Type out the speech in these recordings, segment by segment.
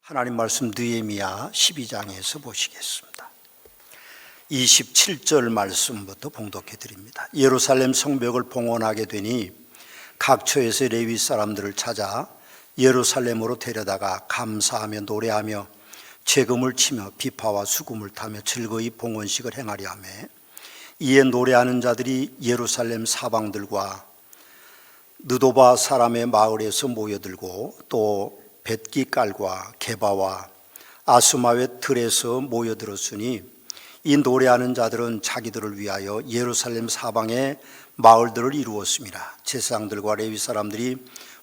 하나님 말씀 느헤미야 12장에서 보시겠습니다. 27절 말씀부터 봉독해 드립니다. 예루살렘 성벽을 봉헌하게 되니 각처에서 레위 사람들을 찾아 예루살렘으로 데려다가 감사하며 노래하며 재금을 치며 비파와 수금을 타며 즐거이 봉헌식을 행하려 하며, 이에 노래하는 자들이 예루살렘 사방들과 느도바 사람의 마을에서 모여들고 또 벳기깔과 게바와 아수마웻 들에서 모여들었으니, 이 노래하는 자들은 자기들을 위하여 예루살렘 사방의 마을들을 이루었습니다. 제사장들과 레위 사람들이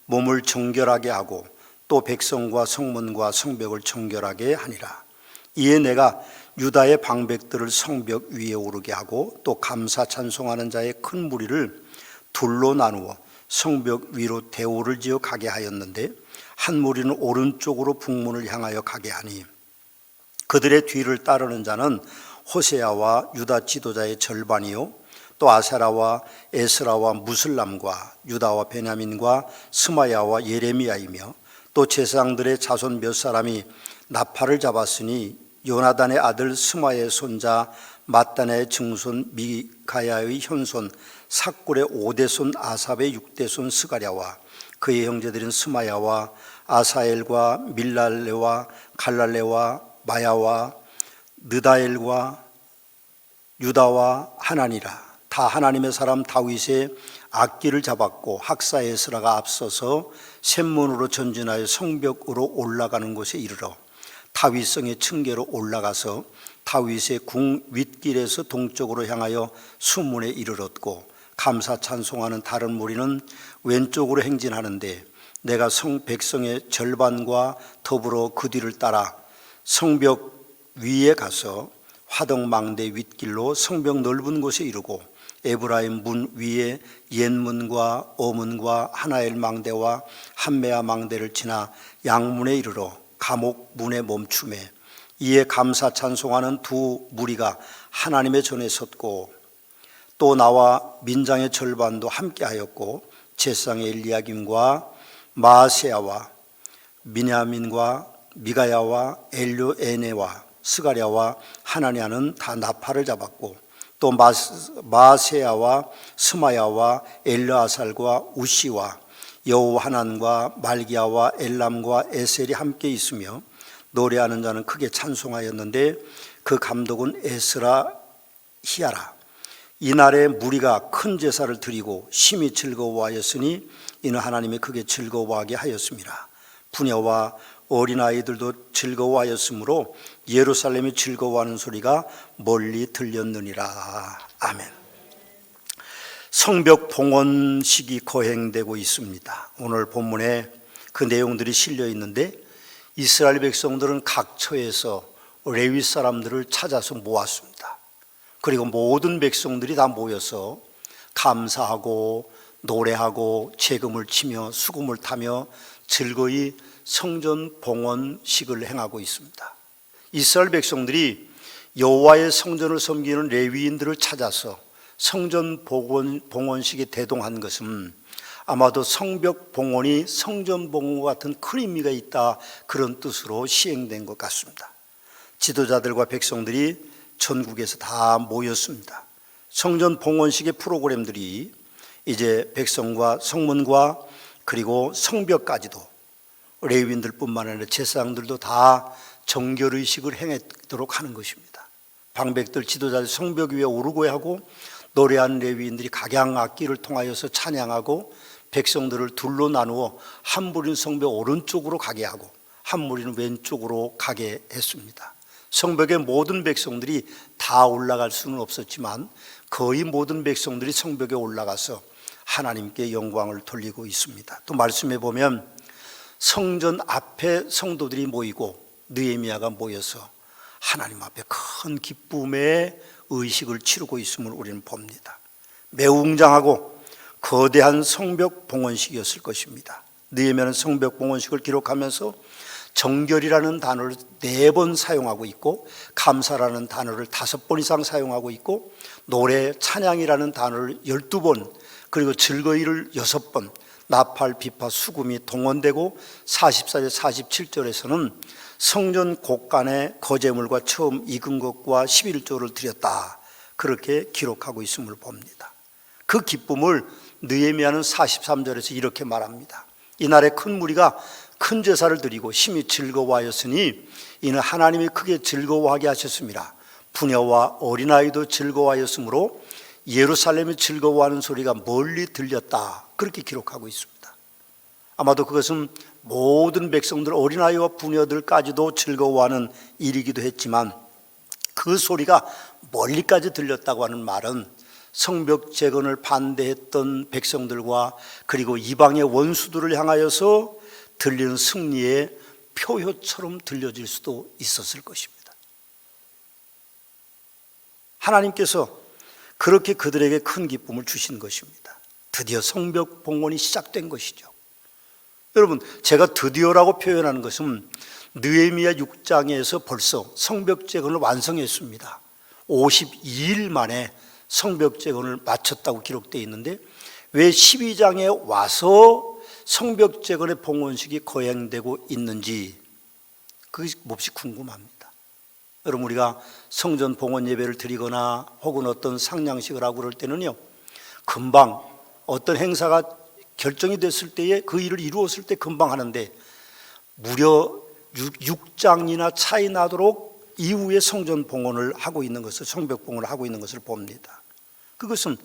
몸을 정결하게 하고 또 백성과 성문과 성벽을 정결하게 하니라. 이에 내가 유다의 방백들을 성벽 위에 오르게 하고 또 감사 찬송하는 자의 큰 무리를 둘로 나누어 성벽 위로 대오를 지어 가게 하였는데, 한 무리는 오른쪽으로 북문을 향하여 가게 하니, 그들의 뒤를 따르는 자는 호세아와 유다 지도자의 절반이요 또 아사라와 에스라와 무슬람과 유다와 베냐민과 스마야와 예레미야이며, 또 제사장들의 자손 몇 사람이 나팔을 잡았으니 요나단의 아들 스마야의 손자 mat단의 증손 미가야의 현손 삭굴의 5대손 아삽의 6대손 스가랴와 그의 형제들인 스마야와 아사엘과 밀랄레와 갈랄레와 마야와 느다엘과 유다와 하나니라. 다 하나님의 사람 다윗의 악기를 잡았고 학사 에스라가 앞서서 샘문으로 전진하여 성벽으로 올라가는 곳에 이르러 다윗성의 층계로 올라가서 다윗의 궁 윗길에서 동쪽으로 향하여 수문에 이르렀고, 감사 찬송하는 다른 무리는 왼쪽으로 행진하는데, 내가 백성의 절반과 더불어 그 뒤를 따라 성벽 위에 가서 화덕망대 윗길로 성벽 넓은 곳에 이르고, 에브라임 문 위에 옛문과 어문과 하나엘 망대와 한메아 망대를 지나 양문에 이르러 감옥 문에 멈추매, 이에 감사 찬송하는 두 무리가 하나님의 전에 섰고, 또 나와 민장의 절반도 함께하였고, 제사장의 엘리야김과 마아세야와 미냐민과 미가야와 엘료에네와 스가랴와 하나냐는 다 나팔을 잡았고, 또 마아세야와 스마야와 엘르아살과 우시와 여호하난과 말기야와 엘람과 에셀이 함께 있으며, 노래하는 자는 크게 찬송하였는데 그 감독은 에스라 히야라. 이날에 무리가 큰 제사를 드리고 심히 즐거워하였으니 이는 하나님이 크게 즐거워하게 하였습니다. 부녀와 어린아이들도 즐거워하였으므로 예루살렘이 즐거워하는 소리가 멀리 들렸느니라. 아멘. 성벽 봉헌식이 거행되고 있습니다. 오늘 본문에 그 내용들이 실려 있는데, 이스라엘 백성들은 각처에서 레위 사람들을 찾아서 모았습니다. 그리고 모든 백성들이 다 모여서 감사하고 노래하고 재금을 치며 수금을 타며 즐거이 성전 봉헌식을 행하고 있습니다. 이스라엘 백성들이 여호와의 성전을 섬기는 레위인들을 찾아서 성전 봉헌식에 대동한 것은 아마도 성벽 봉헌이 성전 봉헌과 같은 큰 의미가 있다, 그런 뜻으로 시행된 것 같습니다. 지도자들과 백성들이 전국에서 다 모였습니다. 성전 봉헌식의 프로그램들이 이제 백성과 성문과 그리고 성벽까지도 레위인들뿐만 아니라 제사장들도 다 정결의식을 행하도록 하는 것입니다. 방백들 지도자들 성벽 위에 오르고 하고, 노래하는 레위인들이 각양악기를 통하여서 찬양하고, 백성들을 둘로 나누어 한 무리는 성벽 오른쪽으로 가게 하고 한 무리는 왼쪽으로 가게 했습니다. 성벽의 모든 백성들이 다 올라갈 수는 없었지만 거의 모든 백성들이 성벽에 올라가서 하나님께 영광을 돌리고 있습니다. 또 말씀해 보면 성전 앞에 성도들이 모이고 느헤미야가 모여서 하나님 앞에 큰 기쁨의 의식을 치르고 있음을 우리는 봅니다. 매우 웅장하고 거대한 성벽 봉헌식이었을 것입니다. 느헤미야는 성벽 봉헌식을 기록하면서 정결이라는 단어를 4번 사용하고 있고, 감사라는 단어를 5번 이상 사용하고 있고, 노래 찬양이라는 단어를 12번, 그리고 즐거이를 6번, 나팔, 비파, 수금이 동원되고 44절 47절에서는 성전 곳간에 거제물과 처음 익은 것과 11조를 드렸다, 그렇게 기록하고 있음을 봅니다. 그 기쁨을 느헤미야는 43절에서 이렇게 말합니다. 이날에 큰 무리가 큰 제사를 드리고 심히 즐거워하였으니 이는 하나님이 크게 즐거워하게 하셨습니다. 부녀와 어린아이도 즐거워하였으므로 예루살렘이 즐거워하는 소리가 멀리 들렸다, 그렇게 기록하고 있습니다. 아마도 그것은 모든 백성들, 어린아이와 부녀들까지도 즐거워하는 일이기도 했지만 그 소리가 멀리까지 들렸다고 하는 말은 성벽 재건을 반대했던 백성들과 그리고 이방의 원수들을 향하여서 들리는 승리의 표효처럼 들려질 수도 있었을 것입니다. 하나님께서 그렇게 그들에게 큰 기쁨을 주신 것입니다. 드디어 성벽 봉헌이 시작된 것이죠. 여러분, 제가 드디어라고 표현하는 것은 느헤미야 6장에서 벌써 성벽 재건을 완성했습니다. 52일 만에 성벽 재건을 마쳤다고 기록되어 있는데 왜 12장에 와서 성벽 재건의 봉헌식이 거행되고 있는지 그것이 몹시 궁금합니다. 여러분, 우리가 성전 봉헌 예배를 드리거나 혹은 어떤 상냥식을 하고 그럴 때는요, 금방 어떤 행사가 결정이 됐을 때에 그 일을 이루었을 때 금방 하는데 무려 6장이나 차이 나도록 이후에 성전 봉헌을 하고 있는 것을, 성벽 봉헌을 하고 있는 것을 봅니다. 그것은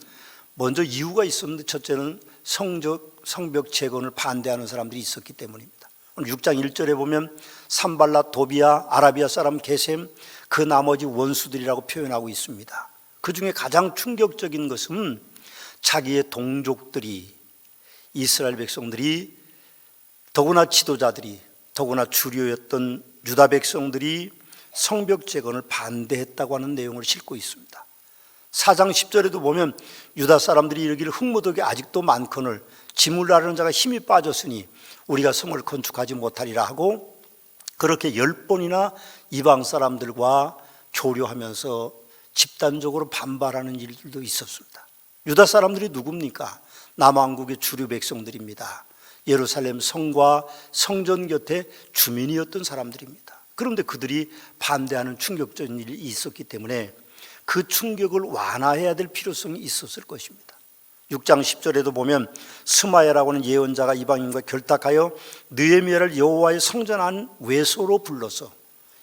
먼저 이유가 있었는데, 첫째는 성벽 재건을 반대하는 사람들이 있었기 때문입니다. 오늘 6장 1절에 보면 산발랏, 도비야, 아라비아 사람 게셈, 그 나머지 원수들이라고 표현하고 있습니다. 그 중에 가장 충격적인 것은 자기의 동족들이, 이스라엘 백성들이, 더구나 지도자들이, 더구나 주류였던 유다 백성들이 성벽 재건을 반대했다고 하는 내용을 싣고 있습니다. 4장 10절에도 보면 유다 사람들이 이르기를 흙무더기 아직도 많거늘 짐을 나르는 자가 힘이 빠졌으니 우리가 성을 건축하지 못하리라 하고, 그렇게 10번이나 이방 사람들과 교류하면서 집단적으로 반발하는 일들도 있었습니다. 유다 사람들이 누굽니까? 남왕국의 주류 백성들입니다. 예루살렘 성과 성전 곁에 주민이었던 사람들입니다. 그런데 그들이 반대하는 충격적인 일이 있었기 때문에 그 충격을 완화해야 될 필요성이 있었을 것입니다. 6장 10절에도 보면 스마야라고 하는 예언자가 이방인과 결탁하여 느헤미야를 여호와의 성전 안 외소로 불러서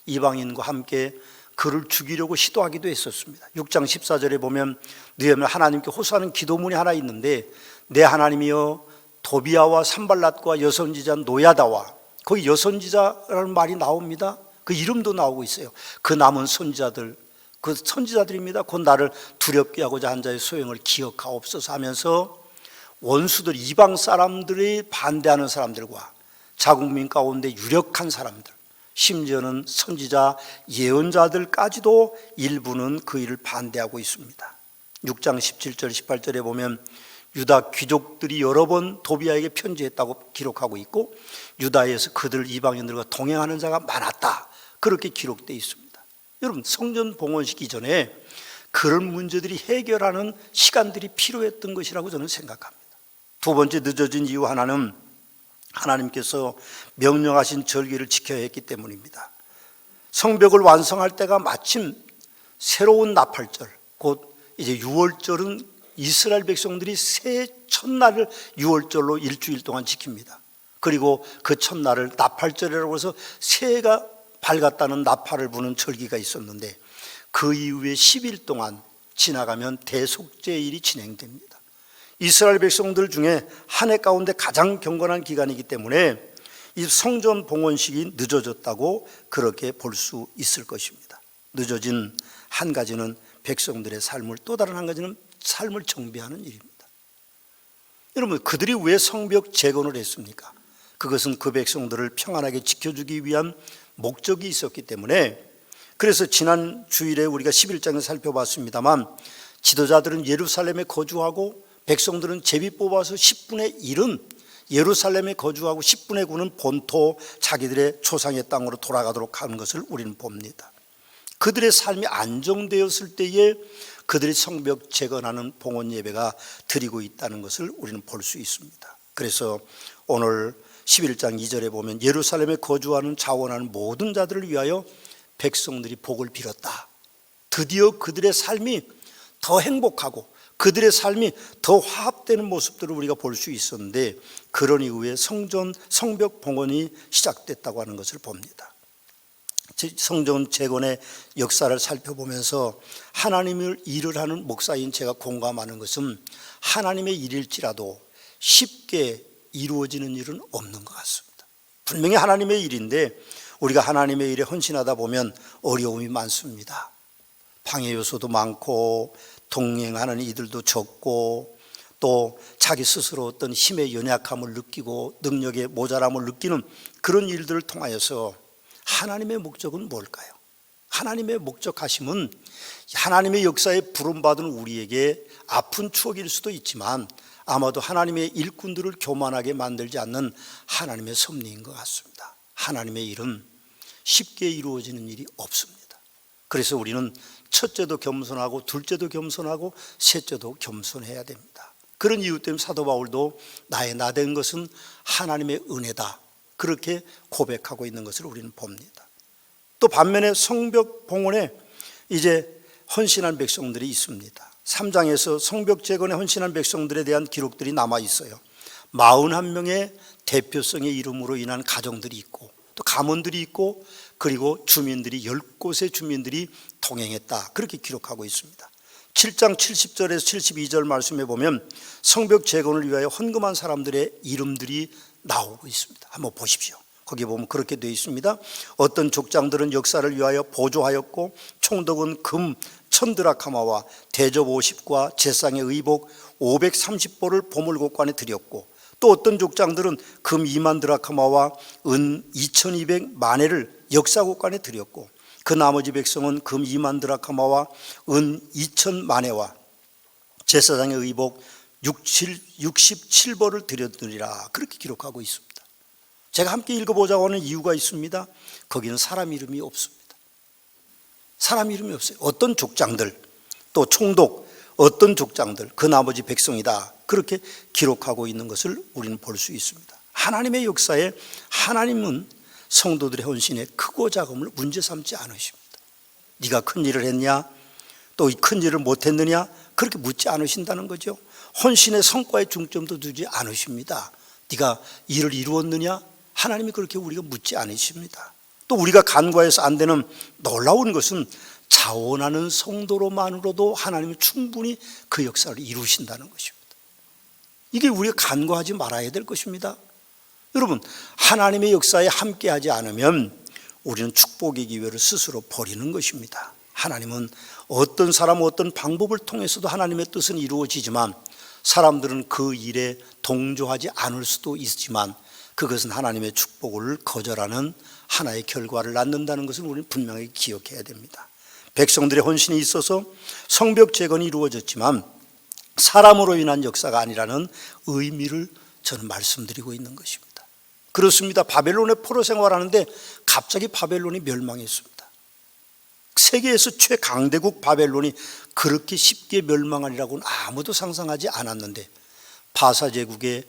이방인과 함께 그를 죽이려고 시도하기도 했었습니다. 6장 14절에 보면 느헤미야 하나님께 호소하는 기도문이 하나 있는데, 내 하나님이여 도비야와 산발랏과 여선지자 노야다와, 거기 여선지자라는 말이 나옵니다. 그 이름도 나오고 있어요. 그 남은 선지자들, 그 선지자들입니다. 곧 나를 두렵게 하고자 한 자의 소행을 기억하옵소서 하면서 원수들, 이방 사람들이 반대하는 사람들과 자국민 가운데 유력한 사람들, 심지어는 선지자, 예언자들까지도 일부는 그 일을 반대하고 있습니다. 6장 17절 18절에 보면 유다 귀족들이 여러 번 도비야에게 편지했다고 기록하고 있고, 유다에서 그들 이방인들과 동행하는 자가 많았다, 그렇게 기록되어 있습니다. 여러분, 성전 봉헌식 이전에 그런 문제들이 해결하는 시간들이 필요했던 것이라고 저는 생각합니다. 두 번째 늦어진 이유 하나는 하나님께서 명령하신 절기를 지켜야 했기 때문입니다. 성벽을 완성할 때가 마침 새로운 나팔절, 곧 이제 6월절은 이스라엘 백성들이 새해 첫날을 6월절로 일주일 동안 지킵니다. 그리고 그 첫날을 나팔절이라고 해서 새해가 밝았다는 나팔을 부는 절기가 있었는데, 그 이후에 10일 동안 지나가면 대속죄일이 진행됩니다. 이스라엘 백성들 중에 한 해 가운데 가장 경건한 기간이기 때문에 이 성전 봉헌식이 늦어졌다고 그렇게 볼 수 있을 것입니다. 늦어진 한 가지는 백성들의 삶을, 또 다른 한 가지는 삶을 정비하는 일입니다. 여러분, 그들이 왜 성벽 재건을 했습니까? 그것은 그 백성들을 평안하게 지켜주기 위한 목적이 있었기 때문에, 그래서 지난 주일에 우리가 11장을 살펴봤습니다만, 지도자들은 예루살렘에 거주하고 백성들은 제비 뽑아서 10분의 1은 예루살렘에 거주하고 10분의 9는 본토 자기들의 조상의 땅으로 돌아가도록 하는 것을 우리는 봅니다. 그들의 삶이 안정되었을 때에 그들이 성벽 재건하는 봉헌 예배가 드리고 있다는 것을 우리는 볼 수 있습니다. 그래서 오늘 11장 2절에 보면 예루살렘에 거주하는 자원하는 모든 자들을 위하여 백성들이 복을 빌었다. 드디어 그들의 삶이 더 행복하고 그들의 삶이 더 화합되는 모습들을 우리가 볼 수 있었는데, 그런 이후에 성벽 봉헌이 시작됐다고 하는 것을 봅니다. 성전 재건의 역사를 살펴보면서 하나님을 일을 하는 목사인 제가 공감하는 것은 하나님의 일일지라도 쉽게 이루어지는 일은 없는 것 같습니다. 분명히 하나님의 일인데 우리가 하나님의 일에 헌신하다 보면 어려움이 많습니다. 방해 요소도 많고 동행하는 이들도 적고 또 자기 스스로 어떤 힘의 연약함을 느끼고 능력의 모자람을 느끼는 그런 일들을 통하여서 하나님의 목적은 뭘까요? 하나님의 목적하심은 하나님의 역사에 부름받은 우리에게 아픈 추억일 수도 있지만 아마도 하나님의 일꾼들을 교만하게 만들지 않는 하나님의 섭리인 것 같습니다. 하나님의 일은 쉽게 이루어지는 일이 없습니다. 그래서 우리는 첫째도 겸손하고 둘째도 겸손하고 셋째도 겸손해야 됩니다. 그런 이유 때문에 사도 바울도 나의 나된 것은 하나님의 은혜다, 그렇게 고백하고 있는 것을 우리는 봅니다. 또 반면에 성벽 봉헌에 이제 헌신한 백성들이 있습니다. 3장에서 성벽 재건에 헌신한 백성들에 대한 기록들이 남아 있어요. 41명의 대표성의 이름으로 인한 가정들이 있고 또 가문들이 있고 그리고 주민들이 10곳의 주민들이 동행했다, 그렇게 기록하고 있습니다. 7장 70절에서 72절 말씀에 보면 성벽 재건을 위하여 헌금한 사람들의 이름들이 나오고 있습니다. 한번 보십시오. 거기 보면 그렇게 되어 있습니다. 어떤 족장들은 역사를 위하여 보조하였고 총독은 금 1000드라카마와 대접 50과 제상의 의복 530보를 보물곡관에 드렸고 또 어떤 족장들은 금 2만 드라카마와 은 2200만회를 역사곡관에 드렸고 그 나머지 백성은 금 2만 드라카마와 은 2000만회와 제사장의 의복 67벌을 드렸느니라, 그렇게 기록하고 있습니다. 제가 함께 읽어보자고 하는 이유가 있습니다. 거기는 사람 이름이 없습니다. 사람 이름이 없어요. 어떤 족장들, 또 총독, 어떤 족장들, 그 나머지 백성이다, 그렇게 기록하고 있는 것을 우리는 볼 수 있습니다. 하나님의 역사에 하나님은 성도들의 헌신에 크고 작음을 문제 삼지 않으십니다. 네가 큰 일을 했냐, 또 큰 일을 못했느냐, 그렇게 묻지 않으신다는 거죠. 헌신의 성과에 중점도 두지 않으십니다. 네가 일을 이루었느냐, 하나님이 그렇게 우리가 묻지 않으십니다. 또 우리가 간과해서 안 되는 놀라운 것은 자원하는 성도로만으로도 하나님이 충분히 그 역사를 이루신다는 것입니다. 이게 우리가 간과하지 말아야 될 것입니다. 여러분, 하나님의 역사에 함께하지 않으면 우리는 축복의 기회를 스스로 버리는 것입니다. 하나님은 어떤 사람 어떤 방법을 통해서도 하나님의 뜻은 이루어지지만 사람들은 그 일에 동조하지 않을 수도 있지만 그것은 하나님의 축복을 거절하는 하나의 결과를 낳는다는 것을 우리는 분명히 기억해야 됩니다. 백성들의 헌신이 있어서 성벽 재건이 이루어졌지만 사람으로 인한 역사가 아니라는 의미를 저는 말씀드리고 있는 것입니다. 그렇습니다. 바벨론의 포로 생활하는데 갑자기 바벨론이 멸망했습니다. 세계에서 최강대국 바벨론이 그렇게 쉽게 멸망하리라고는 아무도 상상하지 않았는데 바사 제국의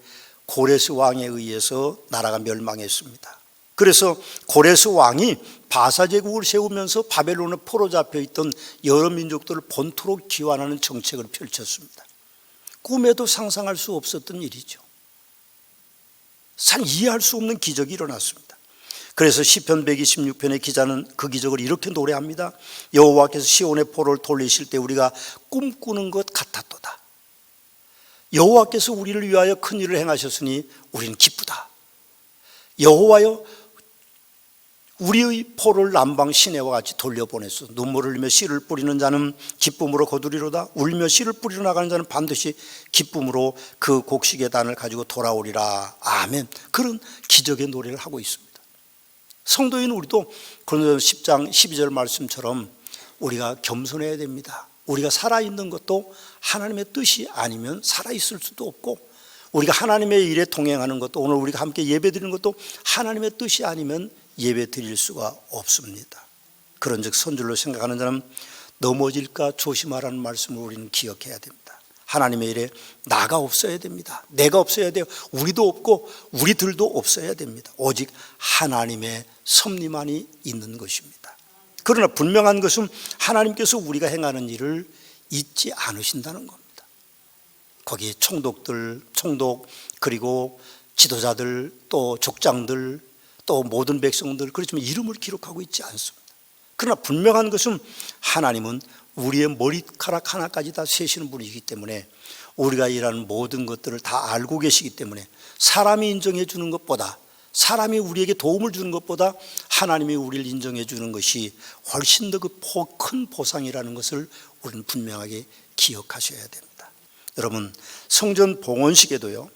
고레스 왕에 의해서 나라가 멸망했습니다. 그래서 고레스 왕이 바사 제국을 세우면서 바벨론에 포로 잡혀있던 여러 민족들을 본토로 귀환하는 정책을 펼쳤습니다. 꿈에도 상상할 수 없었던 일이죠. 참 이해할 수 없는 기적이 일어났습니다. 그래서 시편 126편의 기자는 그 기적을 이렇게 노래합니다. 여호와께서 시온의 포로를 돌리실 때 우리가 꿈꾸는 것 같았도다. 여호와께서 우리를 위하여 큰 일을 행하셨으니 우리는 기쁘다. 여호와여, 우리의 포로를 남방 시내와 같이 돌려보냈소. 눈물을 흘리며 씨를 뿌리는 자는 기쁨으로 거두리로다. 울며 씨를 뿌리러 나가는 자는 반드시 기쁨으로 그 곡식의 단을 가지고 돌아오리라. 아멘. 그런 기적의 노래를 하고 있습니다. 성도인 우리도 고린도서 10장 12절 말씀처럼 우리가 겸손해야 됩니다. 우리가 살아있는 것도 하나님의 뜻이 아니면 살아있을 수도 없고, 우리가 하나님의 일에 동행하는 것도, 오늘 우리가 함께 예배 드리는 것도 하나님의 뜻이 아니면 예배 드릴 수가 없습니다. 그런즉 선줄로 생각하는 자는 넘어질까 조심하라는 말씀을 우리는 기억해야 됩니다. 하나님의 일에 나가 없어야 됩니다. 내가 없어야 돼요. 우리도 없고 우리들도 없어야 됩니다. 오직 하나님의 섭리만이 있는 것입니다. 그러나 분명한 것은 하나님께서 우리가 행하는 일을 잊지 않으신다는 겁니다. 거기에 총독 그리고 지도자들 또 족장들 또 모든 백성들 그렇지만 이름을 기록하고 있지 않습니다. 그러나 분명한 것은 하나님은 우리의 머리카락 하나까지 다 세시는 분이기 때문에 우리가 일하는 모든 것들을 다 알고 계시기 때문에 사람이 인정해 주는 것보다 사람이 우리에게 도움을 주는 것보다 하나님이 우리를 인정해 주는 것이 훨씬 더 큰 보상이라는 것을 우리는 분명하게 기억하셔야 됩니다. 여러분, 성전 봉헌식에도요,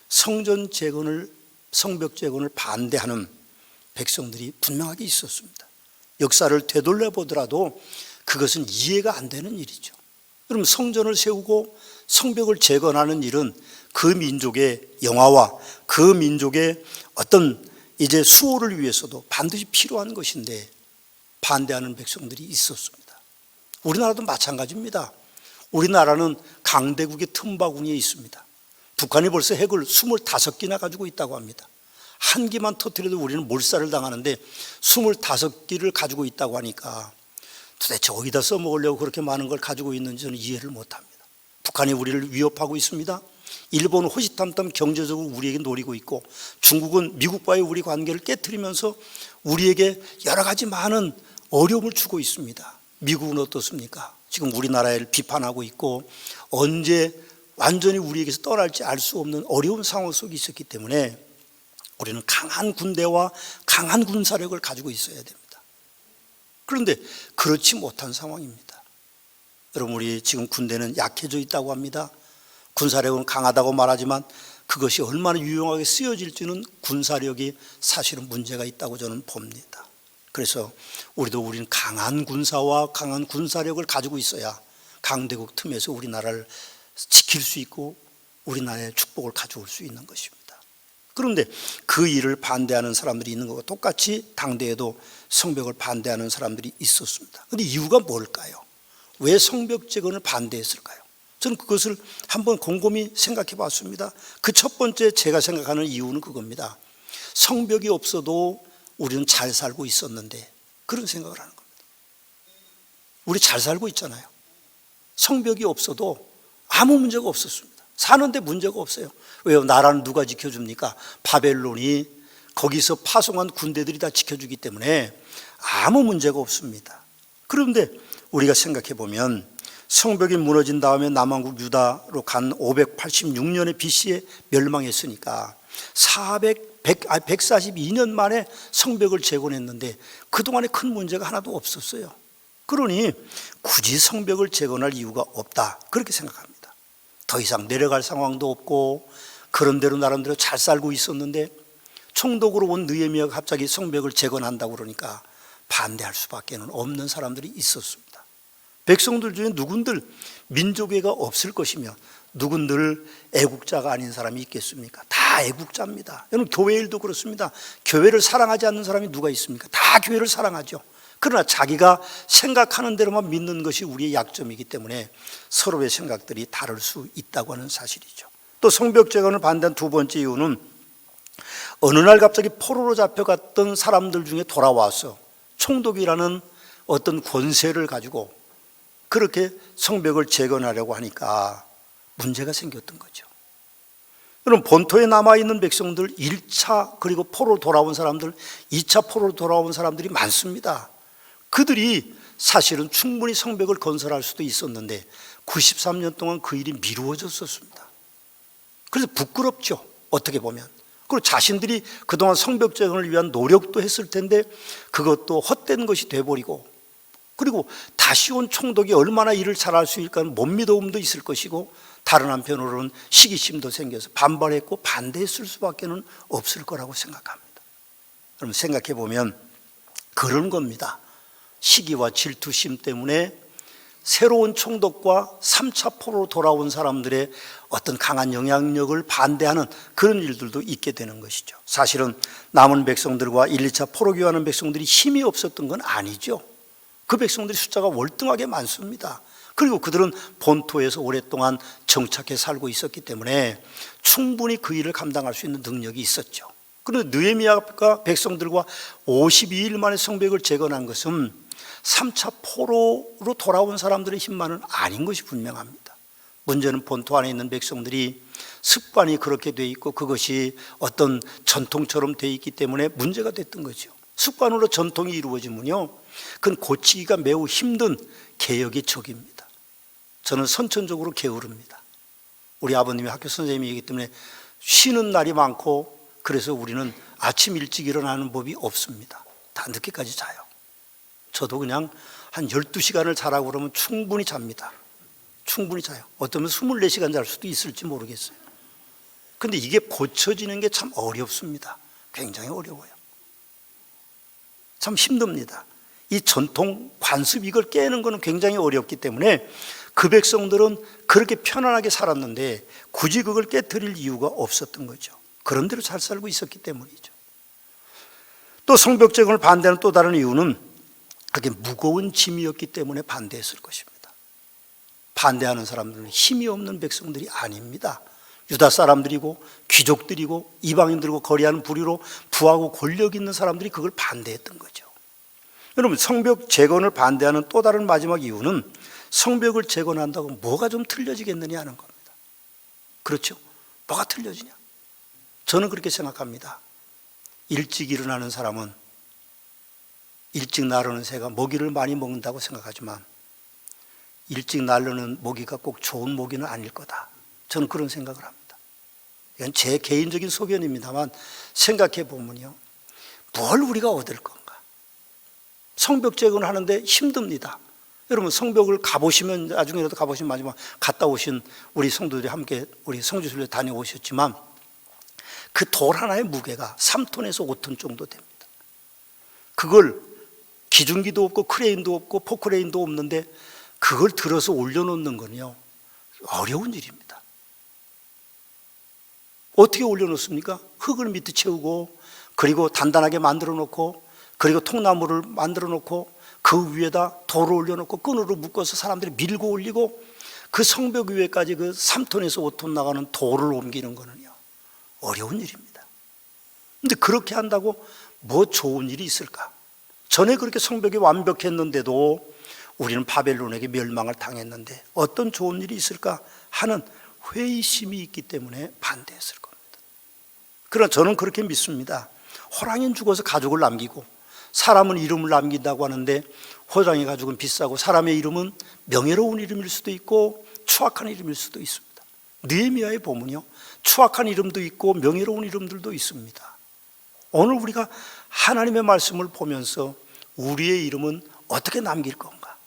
성전 재건을, 성벽 재건을 반대하는 백성들이 분명하게 있었습니다. 역사를 되돌려 보더라도 그것은 이해가 안 되는 일이죠. 그럼 성전을 세우고 성벽을 재건하는 일은 그 민족의 영화와 그 민족의 어떤 이제 수호를 위해서도 반드시 필요한 것인데 반대하는 백성들이 있었습니다. 우리나라도 마찬가지입니다. 우리나라는 강대국의 틈바구니에 있습니다. 북한이 벌써 핵을 25기나 가지고 있다고 합니다. 한 기만 터뜨려도 우리는 몰살을 당하는데 25기를 가지고 있다고 하니까 도대체 어디다 써먹으려고 그렇게 많은 걸 가지고 있는지 저는 이해를 못합니다. 북한이 우리를 위협하고 있습니다. 일본은 호시탐탐 경제적으로 우리에게 노리고 있고 중국은 미국과의 우리 관계를 깨트리면서 우리에게 여러 가지 많은 어려움을 주고 있습니다. 미국은 어떻습니까? 지금 우리나라를 비판하고 있고 언제 완전히 우리에게서 떠날지 알 수 없는 어려운 상황 속에 있었기 때문에 우리는 강한 군대와 강한 군사력을 가지고 있어야 됩니다. 그런데 그렇지 못한 상황입니다. 여러분, 우리 지금 군대는 약해져 있다고 합니다. 군사력은 강하다고 말하지만 그것이 얼마나 유용하게 쓰여질지는 군사력이 사실은 문제가 있다고 저는 봅니다. 그래서 우리는 강한 군사와 강한 군사력을 가지고 있어야 강대국 틈에서 우리나라를 지킬 수 있고 우리나라의 축복을 가져올 수 있는 것입니다. 그런데 그 일을 반대하는 사람들이 있는 것과 똑같이 당대에도 성벽을 반대하는 사람들이 있었습니다. 그런데 이유가 뭘까요? 왜 성벽 재건을 반대했을까요? 저는 그것을 한번 곰곰이 생각해 봤습니다. 그 첫 번째 제가 생각하는 이유는 그겁니다. 성벽이 없어도 우리는 잘 살고 있었는데, 그런 생각을 하는 겁니다. 우리 잘 살고 있잖아요. 성벽이 없어도 아무 문제가 없었습니다. 사는데 문제가 없어요. 왜요? 나라는 누가 지켜줍니까? 바벨론이 거기서 파송한 군대들이 다 지켜주기 때문에 아무 문제가 없습니다. 그런데 우리가 생각해 보면 성벽이 무너진 다음에 남왕국 유다로 간 586년에 BC에 멸망했으니까 142년 만에 성벽을 재건했는데 그동안에 큰 문제가 하나도 없었어요. 그러니 굳이 성벽을 재건할 이유가 없다, 그렇게 생각합니다. 더 이상 내려갈 상황도 없고 그런대로 나름대로 잘 살고 있었는데 총독으로 온 느헤미야가 갑자기 성벽을 재건한다고 그러니까 반대할 수밖에 없는 사람들이 있었습니다. 백성들 중에 누군들 민족애가 없을 것이며 누군들 애국자가 아닌 사람이 있겠습니까? 다 애국자입니다. 여러분, 교회 일도 그렇습니다. 교회를 사랑하지 않는 사람이 누가 있습니까? 다 교회를 사랑하죠. 그러나 자기가 생각하는 대로만 믿는 것이 우리의 약점이기 때문에 서로의 생각들이 다를 수 있다고 하는 사실이죠. 또 성벽 재건을 반대한 두 번째 이유는 어느 날 갑자기 포로로 잡혀갔던 사람들 중에 돌아와서 총독이라는 어떤 권세를 가지고 그렇게 성벽을 재건하려고 하니까 문제가 생겼던 거죠. 여러분, 본토에 남아있는 백성들 1차 그리고 포로로 돌아온 사람들, 2차 포로로 돌아온 사람들이 많습니다. 그들이 사실은 충분히 성벽을 건설할 수도 있었는데 93년 동안 그 일이 미루어졌었습니다. 그래서 부끄럽죠, 어떻게 보면. 그리고 자신들이 그동안 성벽 재건을 위한 노력도 했을 텐데 그것도 헛된 것이 돼버리고, 그리고 다시 온 총독이 얼마나 일을 잘할 수 있을까는 못 믿음도 있을 것이고, 다른 한편으로는 시기심도 생겨서 반발했고 반대했을 수밖에 없을 거라고 생각합니다. 그럼 생각해 보면 그런 겁니다. 시기와 질투심 때문에 새로운 총독과 3차 포로로 돌아온 사람들의 어떤 강한 영향력을 반대하는 그런 일들도 있게 되는 것이죠. 사실은 남은 백성들과 1, 2차 포로 귀환하는 백성들이 힘이 없었던 건 아니죠. 그 백성들이 숫자가 월등하게 많습니다. 그리고 그들은 본토에서 오랫동안 정착해 살고 있었기 때문에 충분히 그 일을 감당할 수 있는 능력이 있었죠. 그런데 느헤미야가 백성들과 52일 만에 성벽을 재건한 것은 3차 포로로 돌아온 사람들의 힘만은 아닌 것이 분명합니다. 문제는 본토 안에 있는 백성들이 습관이 그렇게 돼 있고 그것이 어떤 전통처럼 돼 있기 때문에 문제가 됐던 거죠. 습관으로 전통이 이루어지면요, 그건 고치기가 매우 힘든 개혁의 적입니다. 저는 선천적으로 게으릅니다. 우리 아버님이 학교 선생님이기 때문에 쉬는 날이 많고 그래서 우리는 아침 일찍 일어나는 법이 없습니다. 다 늦게까지 자요. 저도 그냥 한 12시간을 자라고 그러면 충분히 잡니다. 충분히 자요. 어쩌면 24시간 잘 수도 있을지 모르겠어요. 근데 이게 고쳐지는 게 참 어렵습니다. 굉장히 어려워요. 참 힘듭니다. 이 전통 관습 이걸 깨는 것은 굉장히 어렵기 때문에 그 백성들은 그렇게 편안하게 살았는데 굳이 그걸 깨뜨릴 이유가 없었던 거죠. 그런 대로 잘 살고 있었기 때문이죠. 또 성벽 재건을 반대하는 또 다른 이유는 그게 무거운 짐이었기 때문에 반대했을 것입니다. 반대하는 사람들은 힘이 없는 백성들이 아닙니다. 유다 사람들이고 귀족들이고 이방인들과 거래하는 부류로 부하고 권력 있는 사람들이 그걸 반대했던 거죠. 여러분, 성벽 재건을 반대하는 또 다른 마지막 이유는 성벽을 재건한다고 뭐가 좀 틀려지겠느냐 하는 겁니다. 그렇죠? 뭐가 틀려지냐? 저는 그렇게 생각합니다. 일찍 일어나는 사람은 일찍 나르는 새가 모기를 많이 먹는다고 생각하지만 일찍 나르는 모기가 꼭 좋은 모기는 아닐 거다. 저는 그런 생각을 합니다. 이건 제 개인적인 소견입니다만 생각해 보면요, 뭘 우리가 얻을 건가? 성벽 재건을 하는데 힘듭니다. 여러분, 성벽을 가보시면, 나중에라도 가보시면 마지막 갔다 오신 우리 성도들이 함께 우리 성지순례 다녀오셨지만 그 돌 하나의 무게가 3톤에서 5톤 정도 됩니다. 그걸 기중기도 없고 크레인도 없고 포크레인도 없는데 그걸 들어서 올려놓는 건요, 어려운 일입니다. 어떻게 올려놓습니까? 흙을 밑에 채우고 그리고 단단하게 만들어 놓고 그리고 통나무를 만들어 놓고 그 위에다 돌을 올려놓고 끈으로 묶어서 사람들이 밀고 올리고 그 성벽 위에까지 그 3톤에서 5톤 나가는 돌을 옮기는 거는요, 어려운 일입니다. 근데 그렇게 한다고 뭐 좋은 일이 있을까? 전에 그렇게 성벽이 완벽했는데도 우리는 바벨론에게 멸망을 당했는데 어떤 좋은 일이 있을까 하는 회의심이 있기 때문에 반대했을 겁니다. 그러나 저는 그렇게 믿습니다. 호랑이는 죽어서 가죽을 남기고 사람은 이름을 남긴다고 하는데 호랑이 가죽은 비싸고 사람의 이름은 명예로운 이름일 수도 있고 추악한 이름일 수도 있습니다. 느헤미야에 보면요, 추악한 이름도 있고 명예로운 이름들도 있습니다. 오늘 우리가 하나님의 말씀을 보면서 우리의 이름은 어떻게 남길 건가?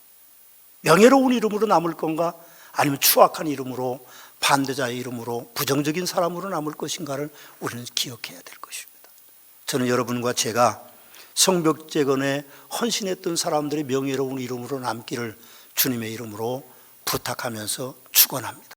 명예로운 이름으로 남을 건가? 아니면 추악한 이름으로, 반대자의 이름으로, 부정적인 사람으로 남을 것인가를 우리는 기억해야 될 것입니다. 저는 여러분과 제가 성벽 재건에 헌신했던 사람들의 명예로운 이름으로 남기를 주님의 이름으로 부탁하면서 축원합니다.